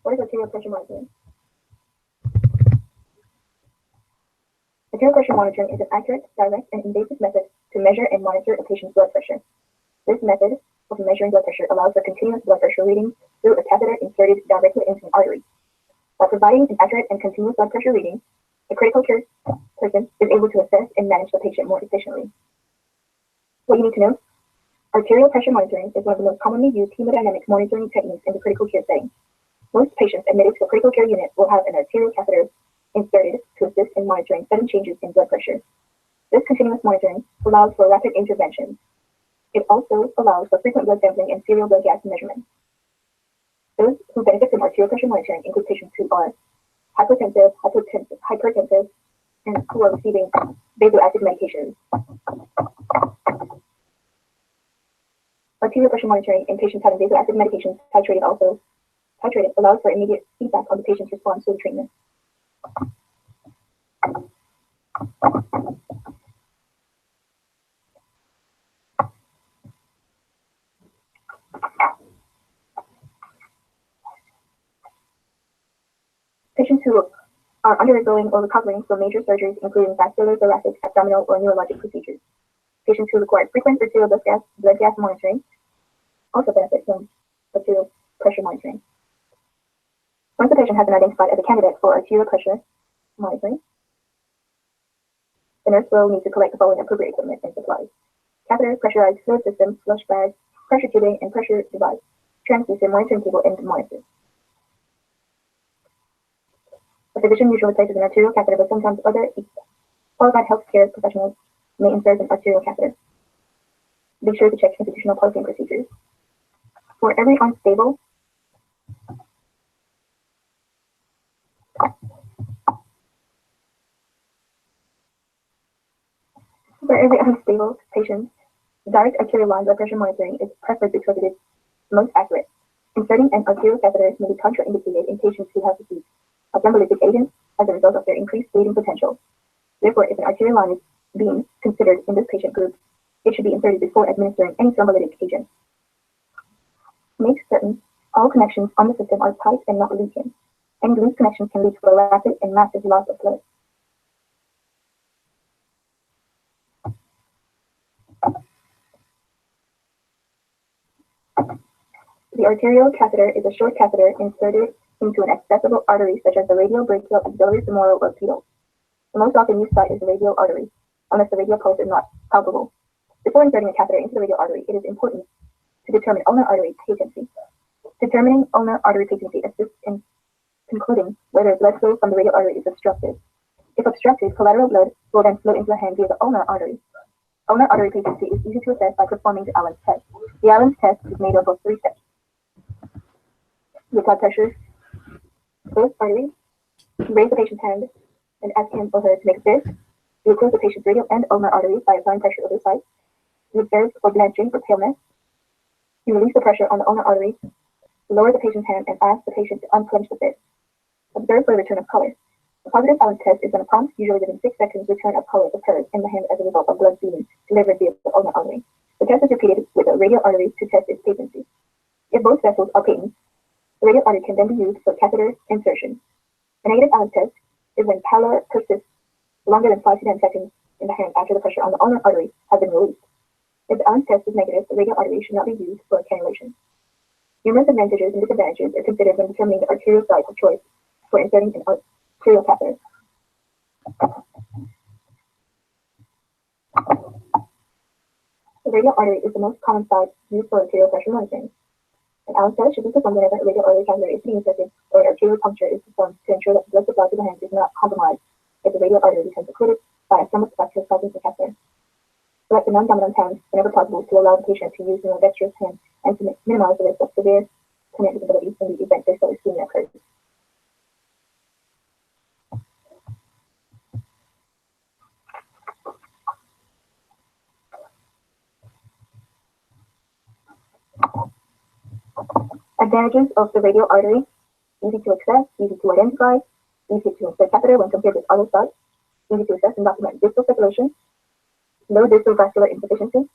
What is arterial pressure monitoring? Arterial pressure monitoring is an accurate, direct, and invasive method to measure and monitor a patient's blood pressure. This method of measuring blood pressure allows for continuous blood pressure reading through a catheter inserted directly into an artery. By providing an accurate and continuous blood pressure reading, a critical care person is able to assess and manage the patient more efficiently. What you need to know: arterial pressure monitoring is one of the most commonly used hemodynamic monitoring techniques in the critical care setting. Most patients admitted to a critical care unit will have an arterial catheter inserted to assist in monitoring sudden changes in blood pressure. This continuous monitoring allows for rapid intervention. It also allows for frequent blood sampling and serial blood gas measurement. Those who benefit from arterial pressure monitoring include patients who are hypertensive, and who are receiving vasoactive medications. Arterial pressure monitoring in patients having vasoactive medications titrated allows for immediate feedback on the patient's response to the treatment. Patients who are undergoing or recovering from major surgeries, including vascular, thoracic, abdominal, or neurologic procedures. Patients who require frequent arterial blood gas monitoring also benefit from arterial pressure monitoring. Once the patient has been identified as a candidate for arterial pressure monitoring, the nurse will need to collect the following appropriate equipment and supplies: catheter, pressurized fluid system, flush bag, pressure tubing and pressure device, transducer, monitoring cable, and monitor. A physician usually places an arterial catheter, but sometimes other qualified healthcare professionals may insert an arterial catheter. Be sure to check institutional policy and procedures. For every unstable patient, direct arterial line blood pressure monitoring is preferred because it is most accurate. Inserting an arterial catheter may be contraindicated in patients who have received a thrombolytic agent as a result of their increased bleeding potential. Therefore, if an arterial line is being considered in this patient group, it should be inserted before administering any thrombolytic agent. Make certain all connections on the system are tight and not leaking. Any loose connections can lead to a rapid and massive loss of blood. The arterial catheter is a short catheter inserted into an accessible artery such as the radial, brachial, axillary, femoral, or pedal. The most often used site is the radial artery, unless the radial pulse is not palpable. Before inserting a catheter into the radial artery, it is important to determine ulnar artery patency. Determining ulnar artery patency assists in concluding whether blood flow from the radial artery is obstructed. If obstructed, collateral blood will then flow into the hand via the ulnar artery. Ulnar artery patency is easy to assess by performing the Allen's test. The Allen's test is made up of 3 steps. The blood pressure, first artery, raise the patient's hand and ask him or her to make a fist. You close the patient's radial and ulnar arteries by applying pressure over the site. You observe for blanching or paleness. You release the pressure on the ulnar artery. Lower the patient's hand and ask the patient to unclench the fist. Observe for the return of color. A positive Allen's test is when a prompt, usually within 6 seconds, return of color occurs in the hand as a result of blood being delivered via the ulnar artery. The test is repeated with the radial artery to test its patency. If both vessels are patent, the radial artery can then be used for catheter insertion. A negative Allen's test is when pallor persists longer than 5 to 10 seconds in the hand after the pressure on the ulnar artery has been released. If the Allen's test is negative, the radial artery should not be used for cannulation. Numerous advantages and disadvantages are considered when determining the arterial site of choice for inserting an arterial catheter. The radial artery is the most common site used for arterial pressure monitoring. An Allen's test should be performed whenever a radial artery catheter is being inserted or an arterial puncture is performed to ensure that the blood supply to the hand is not compromised if the radial artery becomes occluded by a stomach fracture causing the catheter. Select the non-dominant hand whenever possible to allow the patient to use the more dexterous hand and to minimize the risk of severe permanent disability in the event distal ischemia occurs. Advantages of the radial artery: easy to access, easy to identify, easy to insert catheter when compared with other sites, easy to assess and document distal circulation, low distal vascular insufficiency,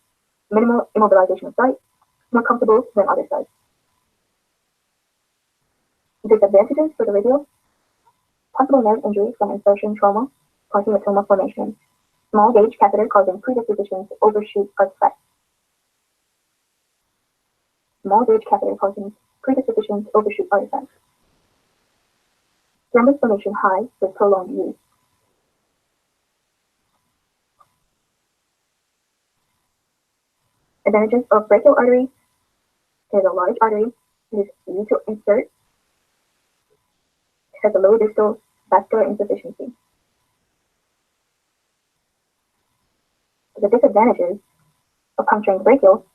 minimal immobilization of site, more comfortable than other sites. Disadvantages for the radial: possible nerve injury from insertion trauma, causing hematoma formation. Small gauge catheter causing predisposition to overshoot artifacts. Small gauge catheter causing predisposition to overshoot artifacts. Thrombus formation high with prolonged use. Advantages of brachial artery: it is a large artery, it is easy to insert, it has a low distal vascular insufficiency. The disadvantages of puncturing brachial: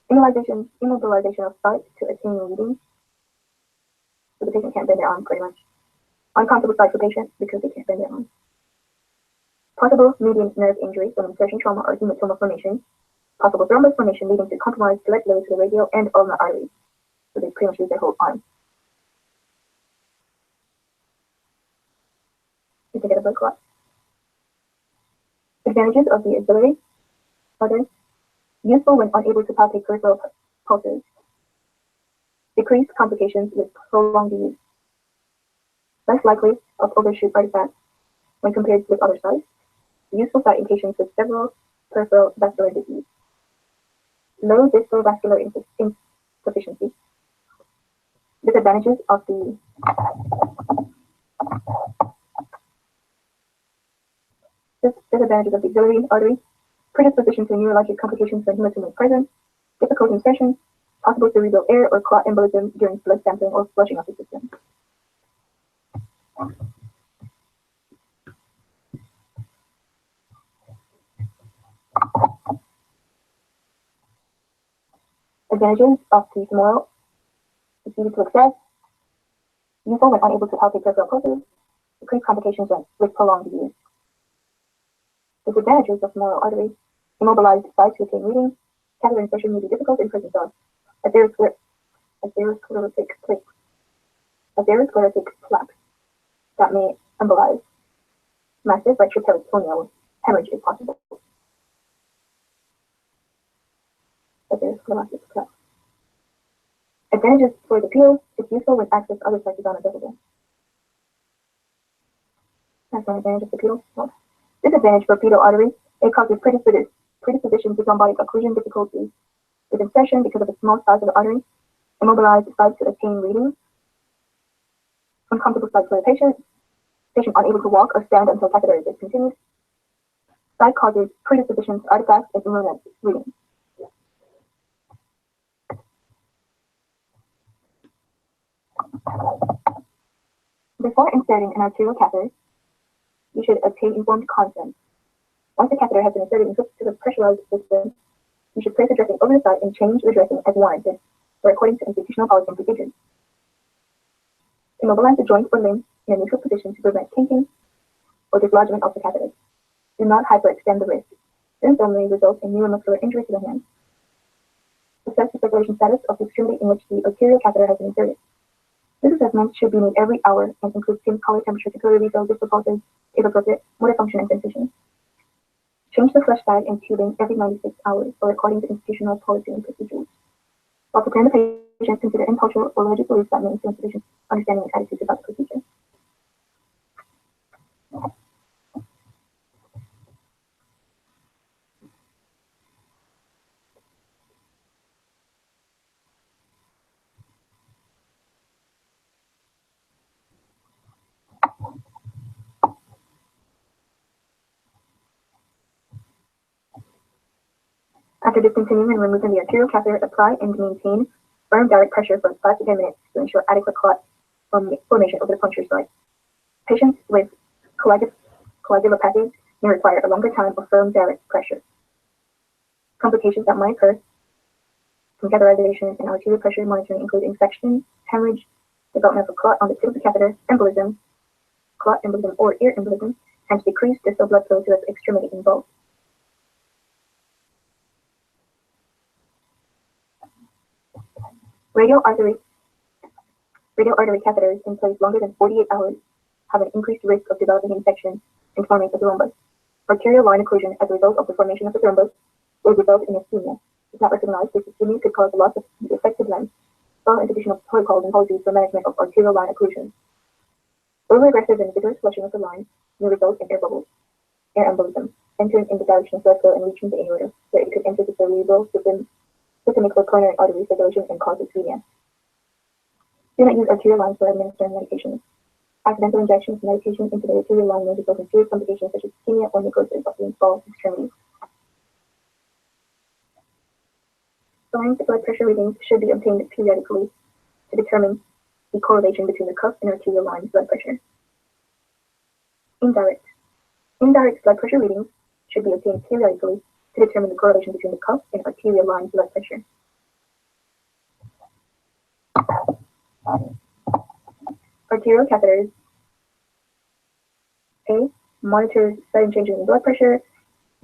immobilization of sight to attain readings, so the patient can't bend their arm pretty much. Uncomfortable sight for patients because they can't bend their arm. Possible median nerve injury from insertion trauma or hematoma formation. Possible thrombus formation leading to compromised blood flow to the radial and ulnar arteries, so they pretty much lose their whole arm. You can get a blood clot. Advantages of the axillary artery: useful when unable to palpate peripheral pulses. Decreased complications with prolonged use. Less likely of overshoot artifacts when compared with other sites. Useful site in patients with several peripheral vascular disease. Low distal vascular insufficiency. Disadvantages of the axillary artery: predisposition to neurologic complications when hematoma is present, difficult insertion, possible cerebral air or clot embolism during blood sampling or flushing of the system. Advantages of the femoral: it's easy to access, useful when unable to palpate peripheral pulses, decreased complications with prolonged use. Disadvantages of femoral artery: immobilized sites to attain readings, catheter insertion may be difficult in presence of atherosclerotic plaques that may embolize. Massive retroperitoneal hemorrhage is possible. Atherosclerotic plaques. Advantages for the pedal: it's useful when access to other sites is unavailable. That's one advantage of the pedal. Disadvantage for pedal artery: it causes predisposition to thrombotic occlusion difficulties with insertion because of the small size of the artery, immobilized sites to attain readings, uncomfortable sites for the patient unable to walk or stand until catheter is discontinued. Site causes predisposition to artifacts and irregular readings. Before inserting an arterial catheter, you should obtain informed consent. Once the catheter has been inserted into the pressurized system, you should place the dressing over the site and change the dressing as warranted, or according to institutional policy and procedures. Immobilize the joint or limb in a neutral position to prevent kinking or dislodgement of the catheter. Do not hyperextend the wrist. This may result in neuromuscular injury to the hand. Assess the circulation status of the extremity in which the arterial catheter has been inserted. This assessment should be made every hour and includes skin color, temperature, capillary refill, distal pulses, if appropriate, motor function and sensation. Change the flush bag and tubing every 96 hours or according to institutional policy and procedures. While preparing the patient, consider impulsional or religious beliefs that may influence the patient's understanding and attitudes about the procedure. After discontinuing and removing the arterial catheter, apply and maintain firm direct pressure for 5 to 10 minutes to ensure adequate clot formation over the puncture site. Patients with coagulopathies may require a longer time of firm direct pressure. Complications that might occur from catheterization and arterial pressure monitoring include infection, hemorrhage, development of a clot on the tip of the catheter, embolism, clot embolism or ear embolism, and decreased distal blood flow to the extremity involved. Radial artery catheters in place longer than 48 hours have an increased risk of developing infection and forming a thrombus. Arterial line occlusion as a result of the formation of the thrombus will result in ischemia. If not recognized, this ischemia could cause loss of the affected lens, follow institutional protocols and policies for management of arterial line occlusions. Overaggressive and vigorous flushing of the line may result in air bubbles, air embolism, entering in the direction of blood flow and reaching the aorta, where it could enter the cerebral systemic or coronary artery circulation and cause ischemia. Do not use arterial lines for administering medications. Accidental injections of medication into the arterial line may result in serious complications such as ischemia or necrosis of the small extremities. Lines blood pressure readings should be obtained periodically to determine the correlation between the cuff and arterial line blood pressure. Indirect. Indirect blood pressure readings should be obtained periodically to determine the correlation between the cuff and arterial line blood pressure. Arterial catheters. A. Monitors sudden changes in blood pressure.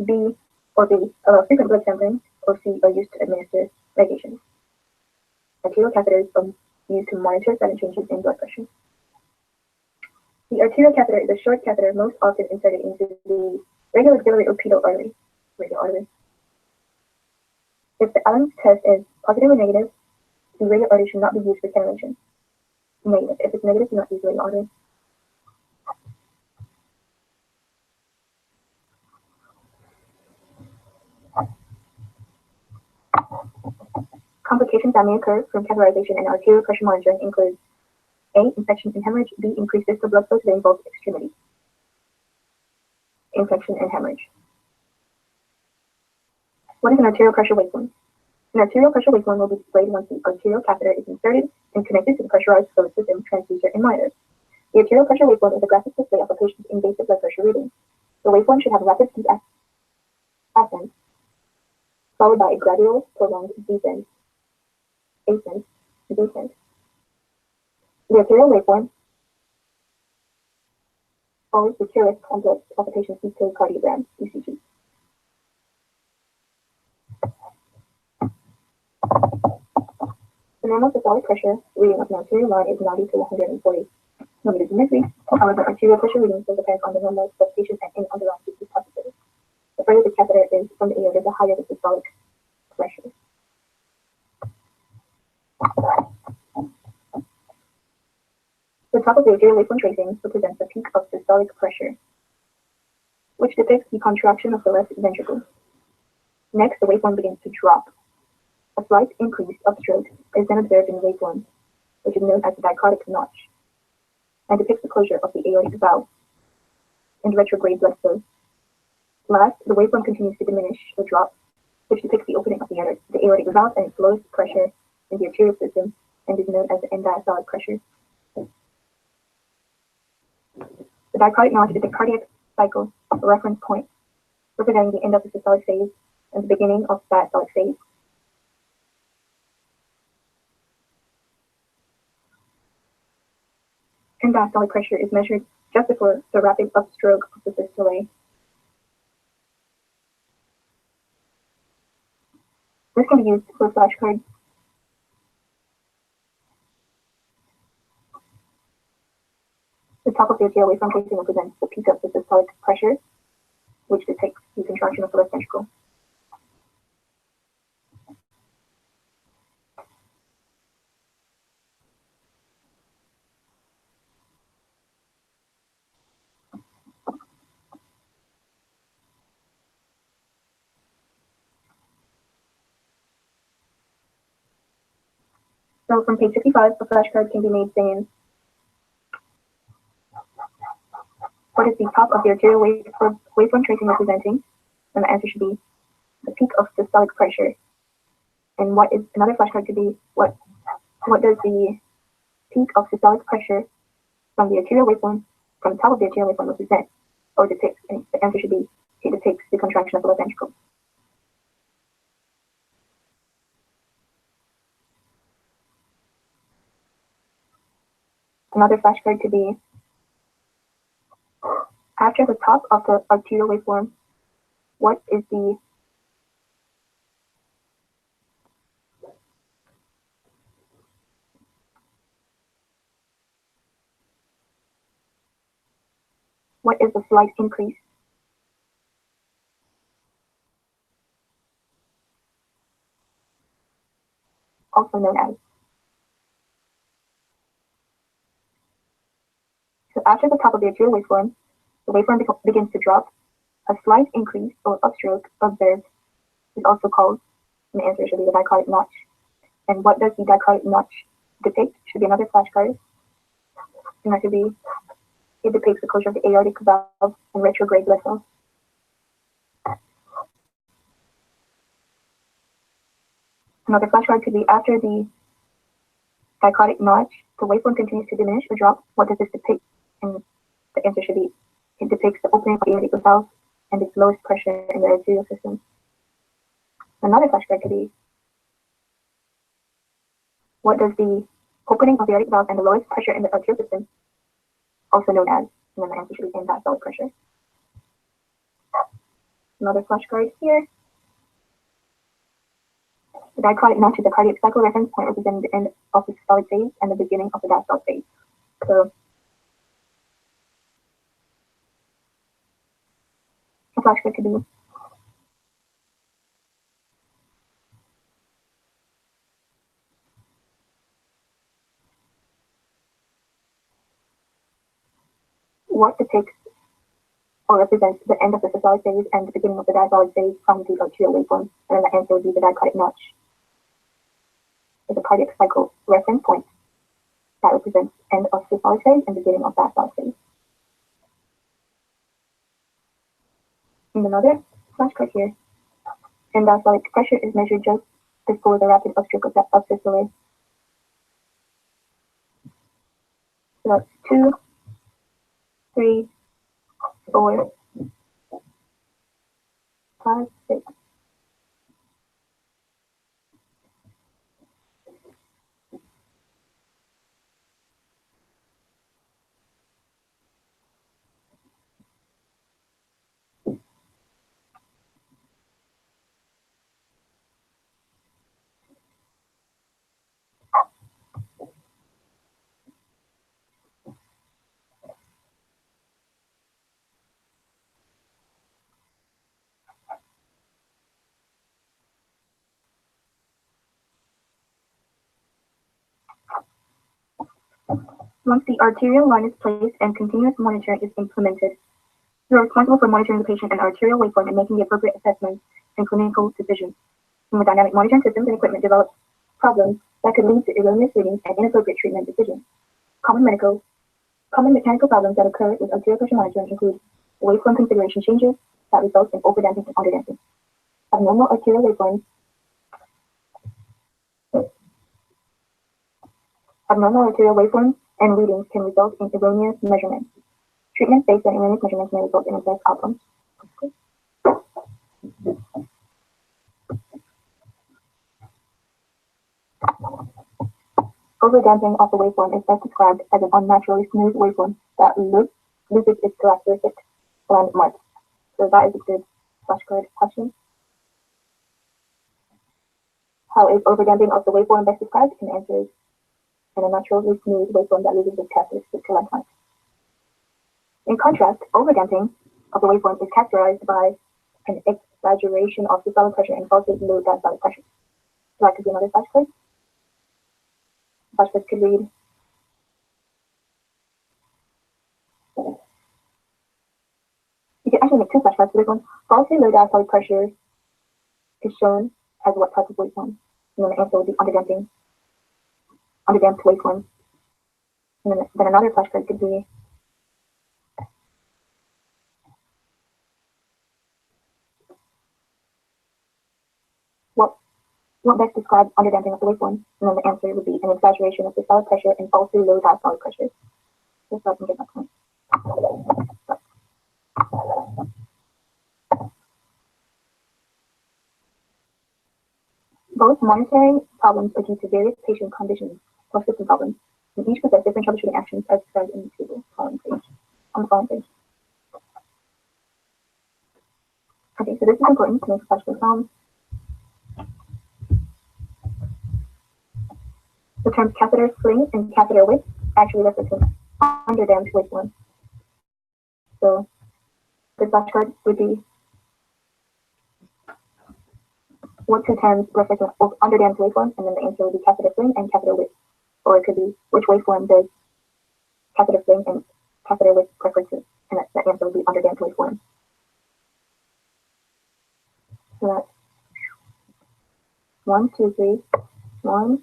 B. Allow frequent blood sampling. Or C. Are used to administer medications. Arterial catheters are used to monitor sudden changes in blood pressure. The arterial catheter is a short catheter most often inserted into the radial axillary or pedal artery. Radial artery. If the Allen's test is positive or negative, the radial artery should not be used for cannulation. Negative. If it's negative, do not use the radial artery. Complications that may occur from catheterization and arterial pressure monitoring include A. Infection and hemorrhage. B. Increased risk of blood flow to the involved extremity. Infection and hemorrhage. What is an arterial pressure waveform? An arterial pressure waveform will be displayed once the arterial catheter is inserted and connected to the pressurized fluid system, transducer, and monitor. The arterial pressure waveform is a graphic display of a patient's invasive blood pressure reading. The waveform should have a rapid steep ascent, followed by a gradual, prolonged descent. Descent. The arterial waveform follows the Curtis complex of a patient's echocardiogram, ECG. The normal systolic pressure reading of an arterial line is 90 to 140 millimeters of mercury. However, arterial pressure readings will depend on the normal of the patient and any underlying disease processes. The further the catheter is from the aorta, the higher the systolic pressure. The top of the arterial waveform tracing represents the peak of systolic pressure, which depicts the contraction of the left ventricle. Next, the waveform begins to drop. A slight increase of stroke is then observed in the waveform, which is known as the dichotic notch, and depicts the closure of the aortic valve and retrograde blood flow. Last, the waveform continues to diminish or drop, which depicts the opening of the aortic valve and its lowest pressure in the arterial system, and is known as the end diastolic pressure. The dichotic notch is a cardiac cycle, a reference point, representing the end of the systolic phase and the beginning of the diastolic phase. End diastolic pressure is measured just before the rapid upstroke of the systole. This can be used for flashcards. The top of the arterial waveform tracing represents the peak of the systolic pressure, which depicts the contraction of the left ventricle. So from page 55, a flashcard can be made saying, what is the top of the arterial waveform tracing representing? And the answer should be the peak of systolic pressure. And what is another flashcard could be, what does the peak of systolic pressure from the arterial waveform, from the top of the arterial waveform represent or depict? And the answer should be, it depicts the contraction of the left ventricle. Another flashcard could be, after the top of the arterial waveform, what is the slight increase also known as after the top of the arterial waveform, the waveform begins to drop. A slight increase or upstroke observed is also called, and the answer should be the dichotic notch. And what does the dichotic notch depict? Should be another flashcard. And that should be, it depicts the closure of the aortic valve and retrograde blood flow. Another flashcard could be after the dichotic notch, the waveform continues to diminish or drop. What does this depict? And the answer should be, it depicts the opening of the aortic valve and its lowest pressure in the arterial system. Another flashcard could be, what does the opening of the aortic valve and the lowest pressure in the arterial system, also known as, and then the answer should be in diastolic pressure. Another flashcard here. The dichotic notch is a cardiac cycle reference point representing the end of the systolic phase and the beginning of the diastolic phase. So, a flashcard could be, what depicts or represents the end of the systolic phase and the beginning of the diastolic phase from the arterial waveform, and then the answer would be the dichotic notch. It's a cardiac cycle reference point that represents end of systolic phase and beginning of diastolic phase. And another flashcard here. And diastolic pressure is measured just before the rapid upstroke of systole. So that's 2, 3, 4, 5, 6. Once the arterial line is placed and continuous monitoring is implemented, you are responsible for monitoring the patient and arterial waveform and making the appropriate assessments and clinical decisions. Hemodynamic monitoring systems and equipment develop problems that could lead to erroneous readings and inappropriate treatment decisions. Common mechanical problems that occur with arterial pressure monitoring include waveform configuration changes that result in overdamping and underdamping. Abnormal arterial waveforms and readings can result in erroneous measurements. Treatments based on erroneous measurements may result in adverse outcomes. Overdamping of the waveform is best described as an unnaturally smooth waveform that loses its characteristic landmark. So that is a good flashcard question. How is overdamping of the waveform best described? And the answer is an unnaturally smooth waveform that loses its characteristic landmark. In contrast, overdamping of the waveform is characterized by an exaggeration of systolic pressure and falsely low diastolic pressure. So that could be another flashcard. Flashcards could read, you can actually make two flashcards for this one. Falsely low diastolic pressure is shown as what type of waveform? And then the answer would be underdamped waveform. And then another flashcard could be what best describes underdamping of the waveform? And then the answer would be an exaggeration of systolic pressure and falsely low diastolic pressure. Just so I can get my point. Both monitoring problems are due to various patient conditions or system problems, and each possess different troubleshooting actions as described in the table on the following page. Okay, so this is important to make a flashcard from. The terms catheter sling and catheter width actually refer to underdamped waveform. So the flashcard would be what two terms refer to underdamped waveform, and then the answer would be catheter sling and catheter width. Or it could be which waveform does catheter sling and catheter with preferences, and the answer would be under damped waveform. So that's 1, 2, 3, 1,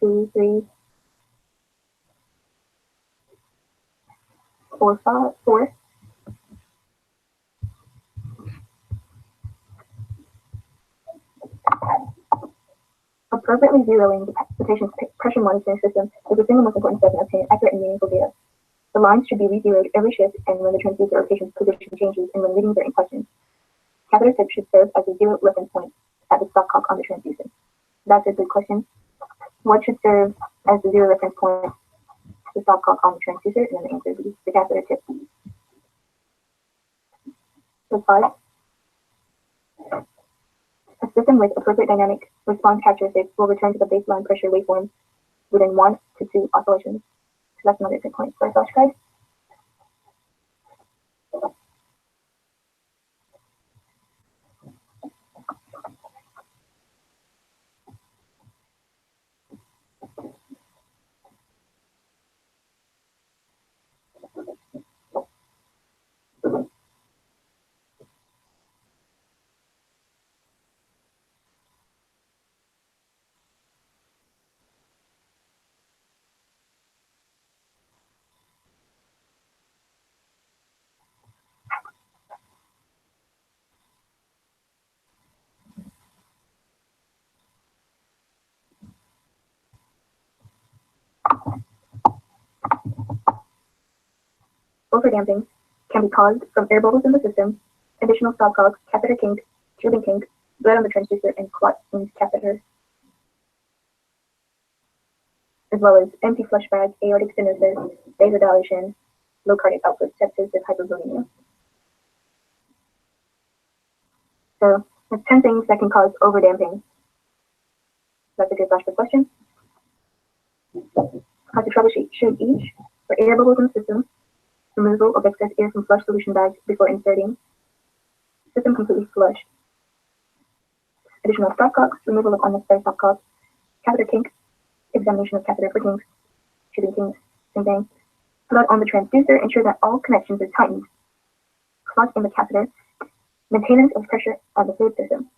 2, 3, 4, 5, 4. Appropriately zeroing the patient's pressure monitoring system is the single most important step in obtaining accurate and meaningful data. The lines should be re-zeroed every shift and when the transducer or patient's position changes and when readings are in question. Catheter tip should serve as a zero reference point at the stopcock on the transducer. That's a good question. What should serve as the zero reference point at the stopcock on the transducer? And then the answer would be the catheter tip. So 5. A system with appropriate dynamic response characteristics will return to the baseline pressure waveform within 1 to 2 oscillations. So that's another good point for a flashcard. Overdamping can be caused from air bubbles in the system, additional stopcocks, catheter kink, tubing kink, blood on the transducer, and clot in the catheter, as well as empty flush bag, aortic stenosis, vasodilation, low cardiac output, sepsis, and hypervolemia. So there's 10 things that can cause overdamping. That's a good flashcard question. How to troubleshoot each for air bubbles in the system, removal of excess air from flush solution bags before inserting, system completely flushed, additional stopcocks, removal of unnecessary stopcocks, catheter kink, examination of catheter for kinks, tubing kinks, same thing, blood on the transducer, ensure that all connections are tightened, clot in the catheter, maintenance of pressure of the fluid system,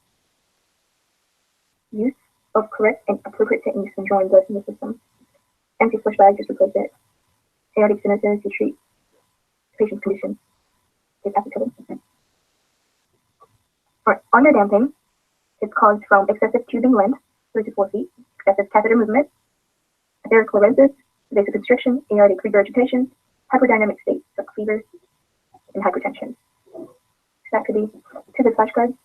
use of correct and appropriate techniques when drawing blood from the system, empty flush bag, just replace it, aortic stenosis to treat patient's condition, take acetylene. For underdamping, it's caused from excessive tubing length, 3 to 4 feet, excessive catheter movement, atherosclerosis, vasoconstriction, aortic regurgitation, hyperdynamic states like fever, and hypertension. So that could be 2 good flashcards.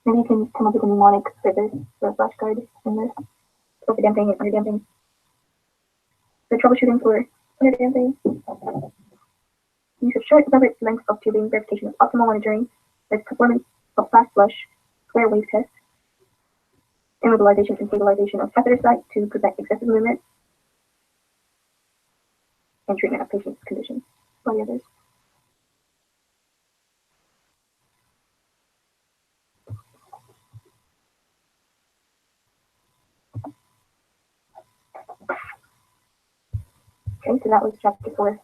Maybe you can come up with a mnemonic for this, for a flashcard in this, overdamping and underdamping. The troubleshooting for underdamping. Use of short, appropriate lengths of tubing, verification of optimal monitoring, with performance of fast flush, square wave test, immobilization and stabilization of catheter site to prevent excessive movement, and treatment of patient's condition. All the others. Okay, so that was chapter 4.